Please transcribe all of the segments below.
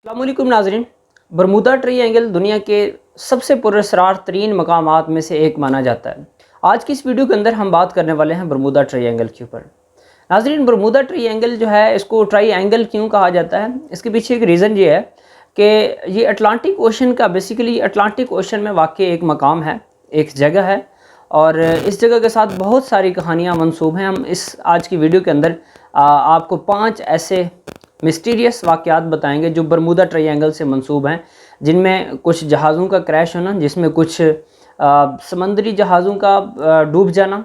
अस्सलाम वालेकुम नाज़रीन। बरमूदा ट्रायंगल दुनिया के सबसे पुरअसरार तरीन मकामात में से एक माना जाता है। आज की इस वीडियो के अंदर हम बात करने वाले हैं बरमूदा ट्रायंगल के ऊपर। नाज़रीन, बरमूदा ट्रायंगल जो है इसको ट्रायंगल क्यों कहा जाता है, इसके पीछे एक रीज़न ये है कि ये अटलांटिक ओशन का बेसिकली अटलांटिक ओशन में वाक़ एक मकाम है, एक जगह है और इस जगह के साथ बहुत सारी कहानियाँ मंसूब हैं। हम इस आज की वीडियो के अंदर आपको 5 ऐसे मिस्टीरियस वाक़यात बताएंगे जो बरमूदा ट्रायंगल से मंसूब हैं, जिनमें कुछ जहाज़ों का क्रैश होना, जिसमें कुछ समंदरी जहाज़ों का डूब जाना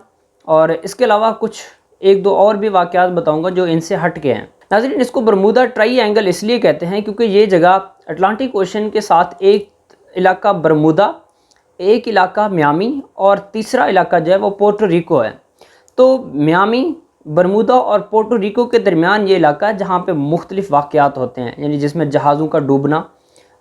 और इसके अलावा कुछ एक दो और भी वाक़यात बताऊंगा जो इनसे हट के हैं। नाज़रीन, इसको बरमूदा ट्रायंगल इसलिए कहते हैं क्योंकि ये जगह अटलांटिक ओशन के साथ एक इलाका बरमूदा, एक इलाका मियामी और तीसरा इलाका जो है वो पोर्टो रिको है। तो मियामी, बरमूदा और पोर्टो रिको के दरमियान ये इलाका है जहाँ पे मुख्तलिफ वाक़यात होते हैं, यानी जिसमें जहाज़ों का डूबना,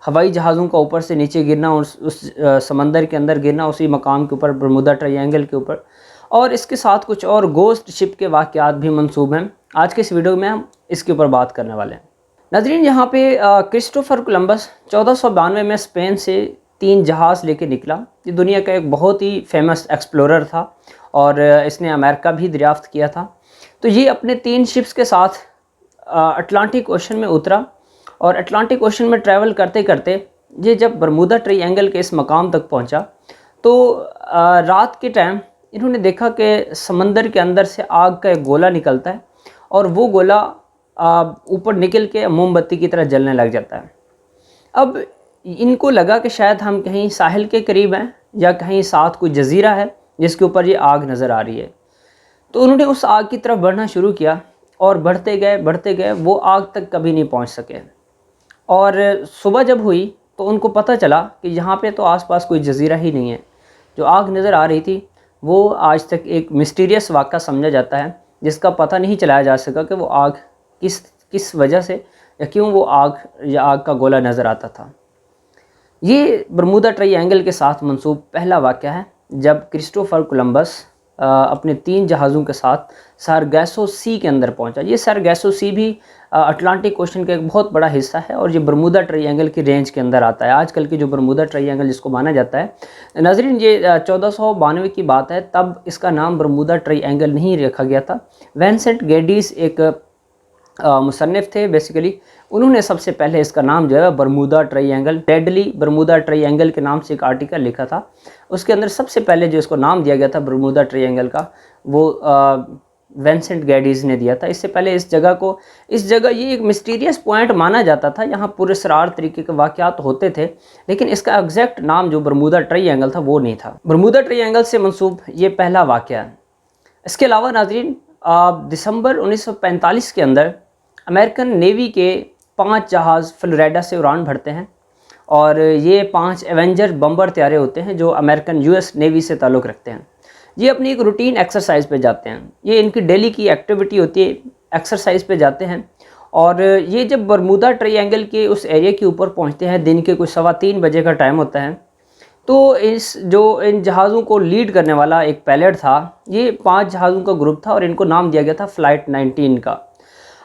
हवाई जहाज़ों का ऊपर से नीचे गिरना, उस समंदर के अंदर गिरना उसी मकाम के ऊपर बरमूदा ट्रायंगल के ऊपर, और इसके साथ कुछ और गोस्ट शिप के वाक़यात भी मंसूब हैं। आज के इस वीडियो में हम इसके ऊपर बात करने वाले हैं। नाज़रीन, यहाँ पे क्रिस्टोफर कोलंबस 1492 में स्पेन से 3 जहाज़ लेके निकला। ये दुनिया का एक बहुत ही फेमस एक्सप्लोरर था और इसने अमेरिका भी दरियाफ़्त किया था। तो ये अपने 3 शिप्स के साथ अटलांटिक ओशन में उतरा और अटलांटिक ओशन में ट्रैवल करते करते ये जब बरमूदा ट्रायंगल के इस मकाम तक पहुंचा तो रात के टाइम इन्होंने देखा कि समंदर के अंदर से आग का एक गोला निकलता है और वो गोला ऊपर निकल के मोमबत्ती की तरह जलने लग जाता है। अब इनको लगा कि शायद हम कहीं साहिल के करीब हैं या कहीं साथ कोई जजीरा है जिसके ऊपर ये आग नज़र आ रही है। तो उन्होंने उस आग की तरफ बढ़ना शुरू किया और बढ़ते गए, वो आग तक कभी नहीं पहुंच सके। और सुबह जब हुई तो उनको पता चला कि यहाँ पे तो आसपास कोई जजीरा ही नहीं है। जो आग नज़र आ रही थी वो आज तक एक मिस्टीरियस वाक़या समझा जाता है, जिसका पता नहीं चलाया जा सका कि वो आग किस वजह से या क्यों वो आग का गोला नज़र आता था। ये बरमूदा ट्रायंगल के साथ मंसूब पहला वाक़या है जब क्रिस्टोफर कोलंबस अपने 3 जहाज़ों के साथ सारगैसो सी के अंदर पहुंचा। ये सारगैसो सी भी अटलांटिक ओशन का एक बहुत बड़ा हिस्सा है और ये बरमूदा ट्रायंगल की रेंज के अंदर आता है। आजकल की जो बरमूदा ट्रायंगल जिसको माना जाता है, नाज़रीन ये 1492 की बात है, तब इसका नाम बरमूदा ट्रायंगल नहीं रखा गया था। विंसेंट गेडीज़ एक मुसन्निफ़ थे, बेसिकली उन्होंने सबसे पहले इसका नाम जो है Bermuda triangle, deadly Bermuda triangle के नाम से एक आर्टिकल लिखा था। उसके अंदर सबसे पहले जो इसको नाम दिया गया था बरमूदा ट्रायंगल का, वो विंसेंट गेडीज़ ने दिया था। इससे पहले इस जगह ये एक मिस्टीरियस पॉइंट माना जाता था, यहाँ पुरअसरार तरीके के वाक़यात होते थे, लेकिन इसका एग्जैक्ट नाम जो बरमूदा ट्रायंगल था वो नहीं था। बरमूदा ट्रायंगल से मंसूब ये पहला वाक़या है। इसके अलावा नाज़रीन, दिसंबर 1945 के अंदर अमेरिकन नेवी के 5 जहाज़ फ्लोरिडा से उड़ान भरते हैं और ये 5 एवेंजर बम्बर तैयारे होते हैं जो अमेरिकन यूएस नेवी से ताल्लुक़ रखते हैं। ये अपनी एक रूटीन एक्सरसाइज पे जाते हैं, ये इनकी डेली की एक्टिविटी होती है, एक्सरसाइज पे जाते हैं। और ये जब बरमूदा ट्रायंगल के उस एरिया के ऊपर पहुंचते हैं, दिन के कुछ 3:15 बजे का टाइम होता है, तो इन जहाज़ों को लीड करने वाला एक पायलट था। ये 5 जहाज़ों का ग्रुप था और इनको नाम दिया गया था फ़्लाइट 19 का।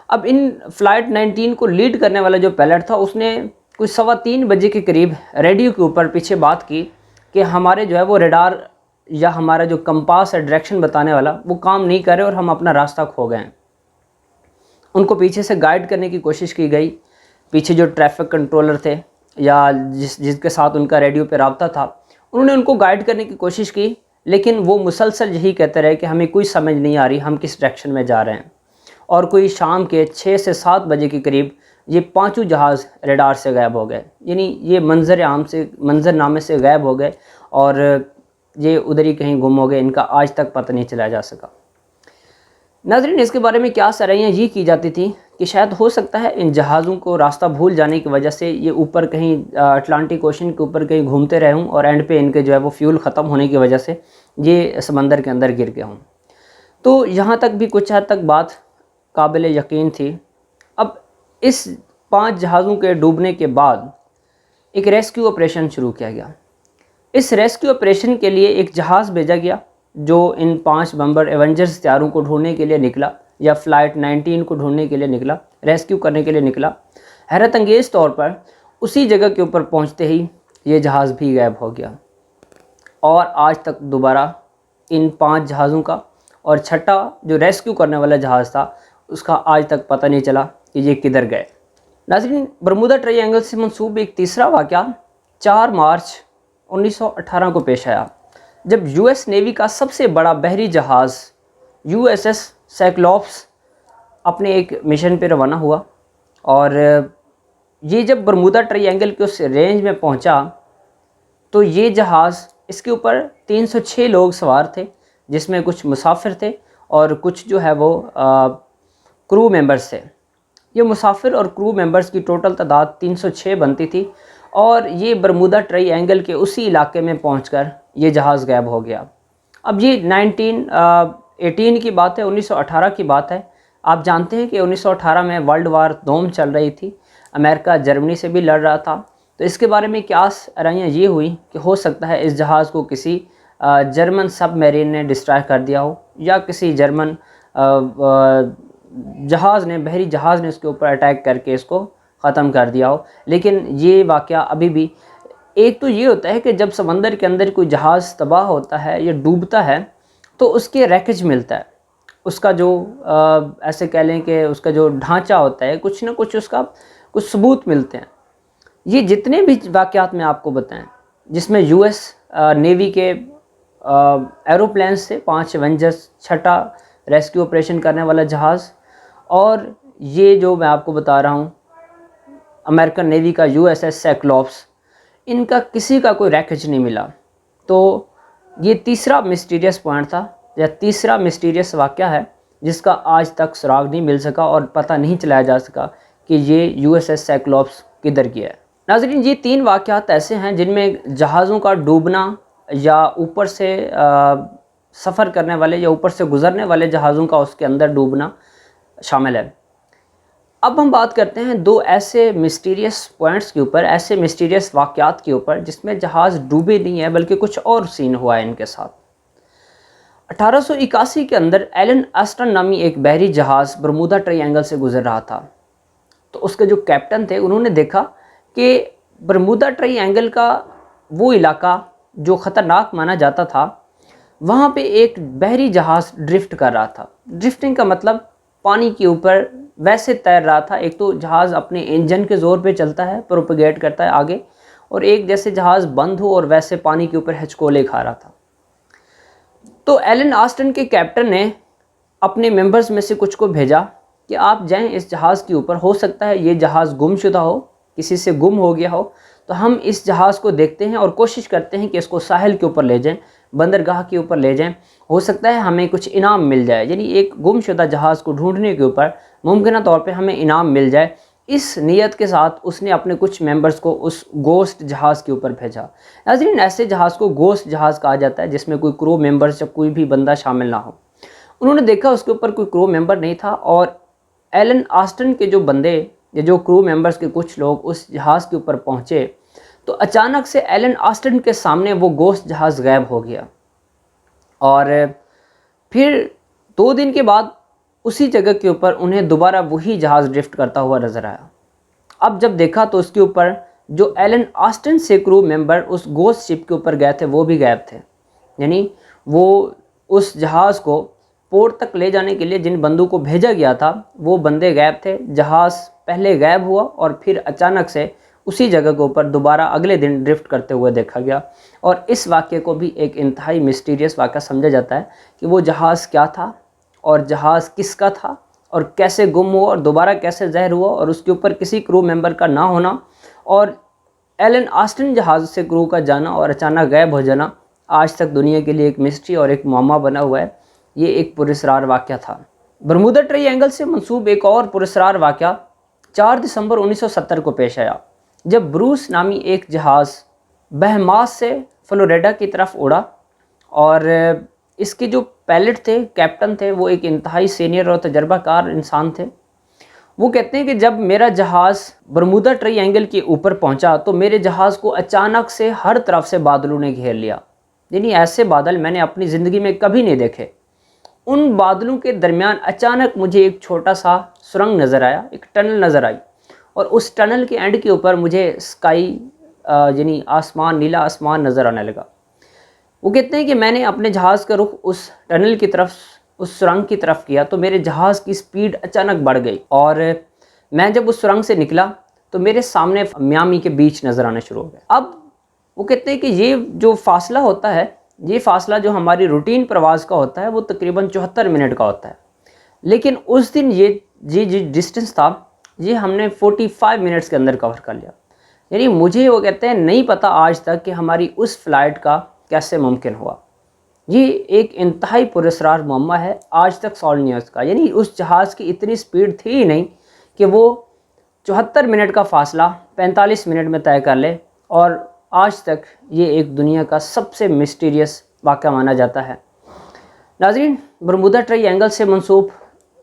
अब इन फ़्लाइट 19 को लीड करने वाला जो पायलट था उसने कुछ 3:15 बजे के करीब रेडियो के ऊपर पीछे बात की कि हमारे जो है वो रडार या हमारा जो कंपास है, डायरेक्शन बताने वाला, वो काम नहीं कर रहे और हम अपना रास्ता खो गए हैं। उनको पीछे से गाइड करने की कोशिश की गई। पीछे जो ट्रैफिक कंट्रोलर थे या जिसके साथ उनका रेडियो पे राब्ता था, उन्होंने उनको गाइड करने की कोशिश की, लेकिन वो मुसलसल यही कहते रहे कि हमें कोई समझ नहीं आ रही हम किस डायरेक्शन में जा रहे हैं। और कोई शाम के 6 से 7 बजे के करीब ये 5 जहाज़ रडार से गायब हो गए, यानी ये मंजरनामे से गायब हो गए और ये उधर ही कहीं गुम हो गए। इनका आज तक पता नहीं चलाया जा सका। नाज़रीन, इसके बारे में क्या सराहियाँ ये की जाती थी कि शायद हो सकता है इन जहाज़ों को रास्ता भूल जाने की वजह से ये ऊपर कहीं अटलांटिक ओशन के ऊपर कहीं घूमते रहे हों और एंड पे इनके जो है वो फ्यूल ख़त्म होने की वजह से ये समंदर के अंदर गिर गए हों। तो यहाँ तक भी कुछ हद तक बात काबिल यकीन थी। अब इस 5 जहाज़ों के डूबने के बाद एक रेस्क्यू ऑपरेशन शुरू किया गया। इस रेस्क्यू ऑपरेशन के लिए एक जहाज़ भेजा गया जो इन 5 बम्बर एवेंजर्स हथियारों को ढूंढने के लिए निकला या फ़्लाइट 19 को ढूंढने के लिए निकला, रेस्क्यू करने के लिए निकला। हैरत अंगेज़ तौर पर उसी जगह के ऊपर पहुंचते ही ये जहाज़ भी गायब हो गया और आज तक दोबारा इन 5 जहाज़ों का और छठा जो रेस्क्यू करने वाला जहाज़ था उसका आज तक पता नहीं चला कि ये किधर गए। नाज़रीन, बरमूदा ट्रायंगल से मंसूब एक तीसरा वाक़या 4 मार्च 1918 को पेश आया, जब यूएस नेवी का सबसे बड़ा बहरी जहाज़ यूएसएस साइक्लॉप्स अपने एक मिशन पे रवाना हुआ और ये जब बरमूदा ट्रायंगल के उस रेंज में पहुंचा तो ये जहाज़, इसके ऊपर 306 लोग सवार थे, जिसमें कुछ मुसाफिर थे और कुछ जो है वो क्रू मेंबर्स थे। ये मुसाफिर और क्रू मेंबर्स की टोटल तादाद 306 बनती थी और ये बरमूदा ट्रायंगल के उसी इलाके में पहुंचकर ये जहाज़ गायब हो गया। अब ये 1918 की बात है, 1918 की बात है। आप जानते हैं कि 1918 में वर्ल्ड वार 2 चल रही थी, अमेरिका जर्मनी से भी लड़ रहा था। तो इसके बारे में क़यास आराइयाँ ये हुई कि हो सकता है इस जहाज़ को किसी जर्मन सबमरीन ने डिस्ट्रॉय कर दिया हो या किसी जर्मन जहाज़ ने, बहरी जहाज़ ने इसके ऊपर अटैक करके इसको ख़त्म कर दिया हो। लेकिन ये वाक़या अभी भी, एक तो ये होता है कि जब समंदर के अंदर कोई जहाज़ तबाह होता है या डूबता है तो उसके रैकेज मिलता है, उसका जो ऐसे कह लें कि उसका जो ढांचा होता है, कुछ ना कुछ उसका कुछ सबूत मिलते हैं। ये जितने भी वाक़यात मैं आपको बताएं जिसमें यूएस नेवी के एरोप्लेन्स थे, 5 एवेंजर्स, छठा रेस्क्यू ऑपरेशन करने वाला जहाज़, और ये जो मैं आपको बता रहा हूँ अमेरिकन नेवी का यूएसएस साइक्लॉप्स, इनका किसी का कोई रैकेज नहीं मिला। तो ये तीसरा मिस्टीरियस पॉइंट था या तीसरा मिस्टीरियस वाक़या है जिसका आज तक सुराग नहीं मिल सका और पता नहीं चलाया जा सका कि ये यूएसएस साइक्लॉप्स किधर गया है। नाज़रीन, ये 3 वाक़यात ऐसे हैं जिनमें जहाज़ों का डूबना या ऊपर से सफ़र करने वाले या ऊपर से गुज़रने वाले जहाज़ों का उसके अंदर डूबना शामिल है। अब हम बात करते हैं 2 ऐसे मिस्टीरियस पॉइंट्स के ऊपर, ऐसे मिस्टीरियस वाक़यात के ऊपर जिसमें जहाज़ डूबे नहीं है बल्कि कुछ और सीन हुआ है इनके साथ। 1881 के अंदर एलन आस्टन नामी एक बहरी जहाज़ बरमूदा ट्रायंगल से गुज़र रहा था। तो उसके जो कैप्टन थे उन्होंने देखा कि बरमूदा ट्रायंगल का वो इलाका जो ख़तरनाक माना जाता था, वहाँ पे एक बहरी जहाज़ ड्रिफ्ट कर रहा था। ड्रिफ्टिंग का मतलब पानी के ऊपर वैसे तैर रहा था। एक तो जहाज़ अपने इंजन के ज़ोर पे चलता है, प्रोपेगेट करता है आगे, और एक जैसे जहाज़ बंद हो और वैसे पानी के ऊपर हिचकोले खा रहा था। तो एलन आस्टन के कैप्टन ने अपने मेंबर्स में से कुछ को भेजा कि आप जाएं इस जहाज़ के ऊपर, हो सकता है ये जहाज़ गुमशुदा हो, किसी से गुम हो गया हो, तो हम इस जहाज़ को देखते हैं और कोशिश करते हैं कि इसको साहिल के ऊपर ले जाएं, बंदरगाह के ऊपर ले जाएं, हो सकता है हमें कुछ इनाम मिल जाए। यानी एक गुमशुदा जहाज़ को ढूंढने के ऊपर मुमकिन तौर पे हमें इनाम मिल जाए। इस नीयत के साथ उसने अपने कुछ मेंबर्स को उस गोस्ट जहाज़ के ऊपर भेजा। नाज़रीन, ऐसे जहाज़ को गोस्ट जहाज़ कहा जाता है जिसमें कोई क्रू मेंबर्स या कोई भी बंदा शामिल ना हो। उन्होंने देखा उसके ऊपर कोई क्रू मेंबर नहीं था और एलन आस्टन के जो बंदे या जो क्रू मेंबर्स के कुछ लोग उस जहाज़ के ऊपर पहुँचे तो अचानक से एलन आस्टन के सामने वो गोश्त जहाज़ गायब हो गया। और फिर 2 दिन के बाद उसी जगह के ऊपर उन्हें दोबारा वही जहाज़ ड्रिफ्ट करता हुआ नज़र आया। अब जब देखा तो उसके ऊपर जो एलन आस्टन से क्रू मेंबर उस गोश्त शिप के ऊपर गए थे वो भी गायब थे। यानी वो उस जहाज़ को पोर्ट तक ले जाने के लिए जिन बंदों को भेजा गया था वो बंदे गायब थे। जहाज़ पहले गायब हुआ और फिर अचानक से उसी जगह के ऊपर दोबारा अगले दिन ड्रिफ्ट करते हुए देखा गया। और इस वाक़े को भी एक इंतहाई मिस्टीरियस वाक़ा समझा जाता है कि वो जहाज़ क्या था और जहाज़ किसका था और कैसे गुम हुआ और दोबारा कैसे ज़हर हुआ और उसके ऊपर किसी क्रू मेंबर का ना होना और एलन आस्टन जहाज़ से क्रू का जाना और अचानक गायब हो जाना आज तक दुनिया के लिए एक मिस्ट्री और एक मुअम्मा बना हुआ है। ये एक पुरस्रार वाक़या था। बरमूदा ट्रायंगल से मंसूब एक और पुरस्रार वाक़या 4 दिसंबर 1970 को पेश आया, जब ब्रूस नामी एक जहाज़ बहमास से फ्लोरिडा की तरफ उड़ा और इसके जो पायलट थे, कैप्टन थे, वो एक इंतहाई सीनियर और तजर्बाकार इंसान थे। वो कहते हैं कि जब मेरा जहाज़ बरमूदा ट्रायंगल के ऊपर पहुंचा तो मेरे जहाज़ को अचानक से हर तरफ से बादलों ने घेर लिया। यानी ऐसे बादल मैंने अपनी ज़िंदगी में कभी नहीं देखे। उन बादलों के दरमियान अचानक मुझे एक छोटा सा सुरंग नज़र आया, एक टनल नज़र आई और उस टनल के एंड के ऊपर मुझे स्काई यानी आसमान, नीला आसमान नज़र आने लगा। वो कहते हैं कि मैंने अपने जहाज़ का रुख उस टनल की तरफ, उस सुरंग की तरफ किया तो मेरे जहाज़ की स्पीड अचानक बढ़ गई और मैं जब उस सुरंग से निकला तो मेरे सामने मियामी के बीच नज़र आने शुरू हो गए। अब वो कहते हैं कि ये जो फासला होता है, ये फासला जो हमारी रूटीन प्रवास का होता है वो तकरीबन 74 मिनट का होता है, लेकिन उस दिन ये डिस्टेंस था ये हमने 45 मिनट्स के अंदर कवर कर लिया। यानी मुझे वो कहते हैं नहीं पता आज तक कि हमारी उस फ़्लाइट का कैसे मुमकिन हुआ। ये एक इंतहाई पुरअसरार मुअम्मा है, आज तक सॉल्व नहीं है उसका। यानी उस जहाज़ की इतनी स्पीड थी ही नहीं कि वो 74 मिनट का फ़ासला 45 मिनट में तय कर ले, और आज तक ये एक दुनिया का सबसे मिस्टीरियस वाक़या माना जाता है। नाज़रीन, बरमूदा ट्रायंगल से मंसूब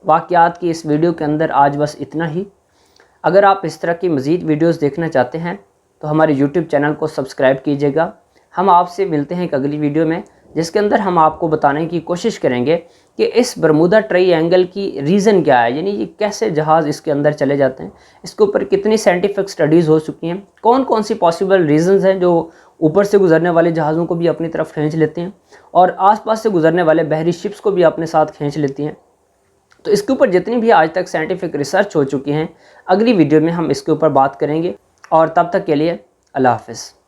वाक़यात की इस वीडियो के अंदर आज बस इतना ही। अगर आप इस तरह की मज़ीद वीडियोस देखना चाहते हैं तो हमारे YouTube चैनल को सब्सक्राइब कीजिएगा। हम आपसे मिलते हैं एक अगली वीडियो में, जिसके अंदर हम आपको बताने की कोशिश करेंगे कि इस बरमूदा ट्रायंगल की रीज़न क्या है, यानी ये कैसे जहाज़ इसके अंदर चले जाते हैं, इसके ऊपर कितनी साइंटिफिक स्टडीज़ हो चुकी हैं, कौन कौन सी पॉसिबल रीज़न्स हैं जो ऊपर से गुजरने वाले जहाज़ों को भी अपनी तरफ खींच लेते हैं और आसपास से गुजरने वाले बहरी शिप्स को भी अपने साथ खींच लेती हैं। तो इसके ऊपर जितनी भी आज तक साइंटिफिक रिसर्च हो चुकी हैं, अगली वीडियो में हम इसके ऊपर बात करेंगे। और तब तक के लिए अल्लाह हाफ़िज़।